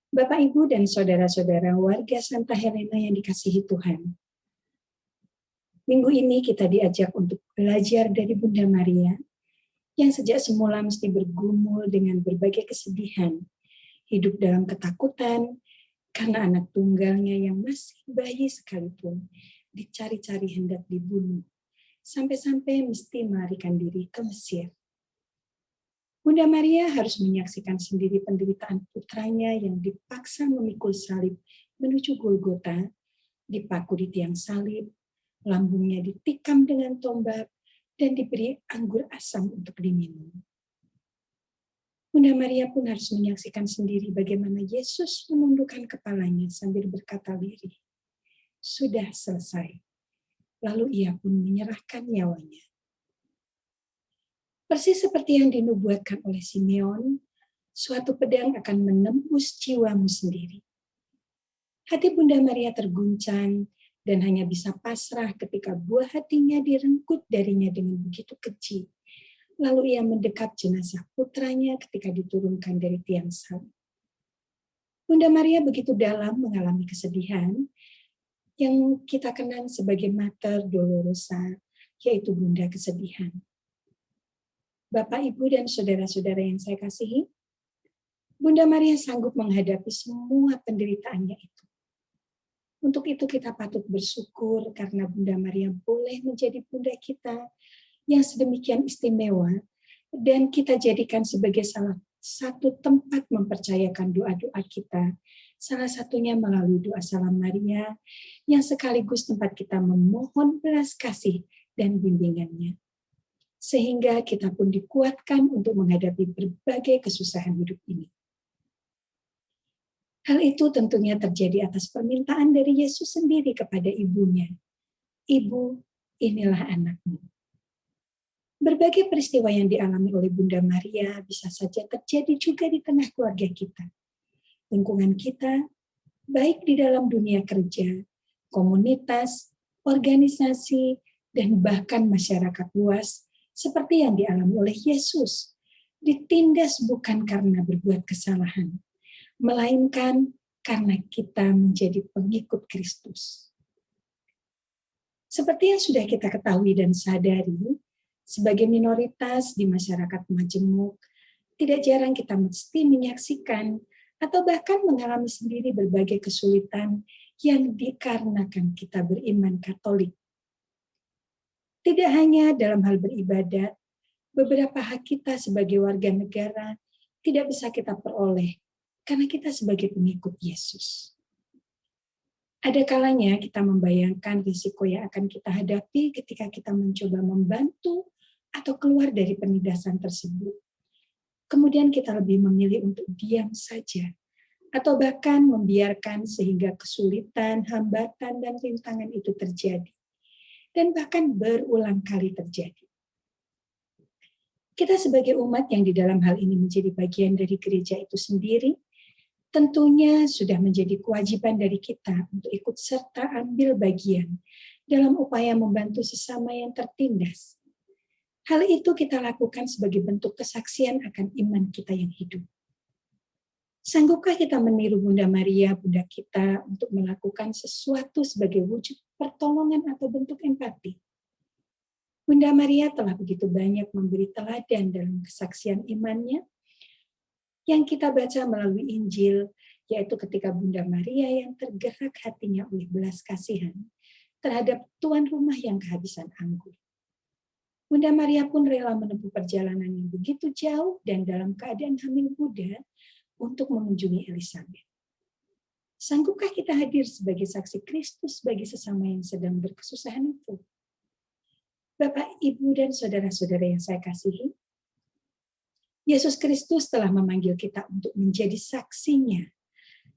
Bapak, Ibu, dan saudara-saudara warga Santa Helena yang dikasihi Tuhan. Minggu ini kita diajak untuk belajar dari Bunda Maria, yang sejak semula mesti bergumul dengan berbagai kesedihan, hidup dalam ketakutan, karena anak tunggalnya yang masih bayi sekalipun dicari-cari hendak dibunuh, sampai-sampai mesti melarikan diri ke Mesir. Bunda Maria harus menyaksikan sendiri penderitaan putranya yang dipaksa memikul salib menuju Golgota, dipaku di tiang salib, lambungnya ditikam dengan tombak, dan diberi anggur asam untuk diminum. Bunda Maria pun harus menyaksikan sendiri bagaimana Yesus menundukkan kepalanya sambil berkata lirih, "Sudah selesai." Lalu ia pun menyerahkan nyawanya. Persis seperti yang dinubuatkan oleh Simeon, suatu pedang akan menembus jiwamu sendiri. Hati Bunda Maria terguncang dan hanya bisa pasrah ketika buah hatinya direnggut darinya dengan begitu keji. Lalu ia mendekat jenazah putranya ketika diturunkan dari tiang salib. Bunda Maria begitu dalam mengalami kesedihan yang kita kenang sebagai Mater Dolorosa, yaitu Bunda Kesedihan. Bapak, Ibu, dan saudara-saudara yang saya kasihi, Bunda Maria sanggup menghadapi semua penderitaannya itu. Untuk itu kita patut bersyukur karena Bunda Maria boleh menjadi bunda kita yang sedemikian istimewa dan kita jadikan sebagai salah satu tempat mempercayakan doa-doa kita. Salah satunya melalui doa Salam Maria yang sekaligus tempat kita memohon belas kasih dan bimbingannya. Sehingga kita pun dikuatkan untuk menghadapi berbagai kesusahan hidup ini. Hal itu tentunya terjadi atas permintaan dari Yesus sendiri kepada ibunya. Ibu, inilah anakmu. Berbagai peristiwa yang dialami oleh Bunda Maria bisa saja terjadi juga di tengah keluarga kita. Lingkungan kita, baik di dalam dunia kerja, komunitas, organisasi, dan bahkan masyarakat luas, seperti yang dialami oleh Yesus, ditindas bukan karena berbuat kesalahan, melainkan karena kita menjadi pengikut Kristus. Seperti yang sudah kita ketahui dan sadari, sebagai minoritas di masyarakat majemuk, tidak jarang kita mesti menyaksikan atau bahkan mengalami sendiri berbagai kesulitan yang dikarenakan kita beriman Katolik. Tidak hanya dalam hal beribadat, beberapa hak kita sebagai warga negara tidak bisa kita peroleh karena kita sebagai pengikut Yesus. Ada kalanya kita membayangkan risiko yang akan kita hadapi ketika kita mencoba membantu atau keluar dari penindasan tersebut. Kemudian kita lebih memilih untuk diam saja, atau bahkan membiarkan sehingga kesulitan, hambatan, dan rintangan itu terjadi. Dan bahkan berulang kali terjadi. Kita sebagai umat yang di dalam hal ini menjadi bagian dari gereja itu sendiri, tentunya sudah menjadi kewajiban dari kita untuk ikut serta ambil bagian dalam upaya membantu sesama yang tertindas. Hal itu kita lakukan sebagai bentuk kesaksian akan iman kita yang hidup. Sanggupkah kita meniru Bunda Maria, Bunda kita, untuk melakukan sesuatu sebagai wujud pertolongan atau bentuk empati? Bunda Maria telah begitu banyak memberi teladan dalam kesaksian imannya, yang kita baca melalui Injil, yaitu ketika Bunda Maria yang tergerak hatinya oleh belas kasihan terhadap tuan rumah yang kehabisan anggur. Bunda Maria pun rela menempuh perjalanan yang begitu jauh dan dalam keadaan hamil muda untuk mengunjungi Elizabeth. Sanggupkah kita hadir sebagai saksi Kristus bagi sesama yang sedang berkesusahan itu? Bapak, Ibu, dan saudara-saudara yang saya kasihi, Yesus Kristus telah memanggil kita untuk menjadi saksinya.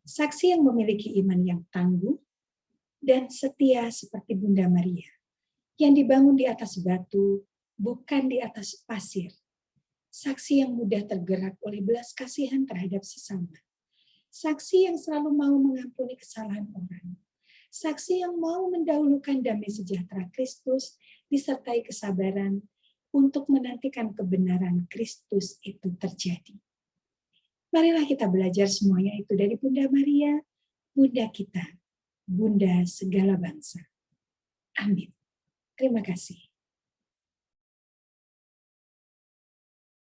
Saksi yang memiliki iman yang tangguh dan setia seperti Bunda Maria, yang dibangun di atas batu, bukan di atas pasir. Saksi yang mudah tergerak oleh belas kasihan terhadap sesama. Saksi yang selalu mau mengampuni kesalahan orang. Saksi yang mau mendahulukan damai sejahtera Kristus disertai kesabaran untuk menantikan kebenaran Kristus itu terjadi. Marilah kita belajar semuanya itu dari Bunda Maria, Bunda kita, Bunda segala bangsa. Amin. Terima kasih.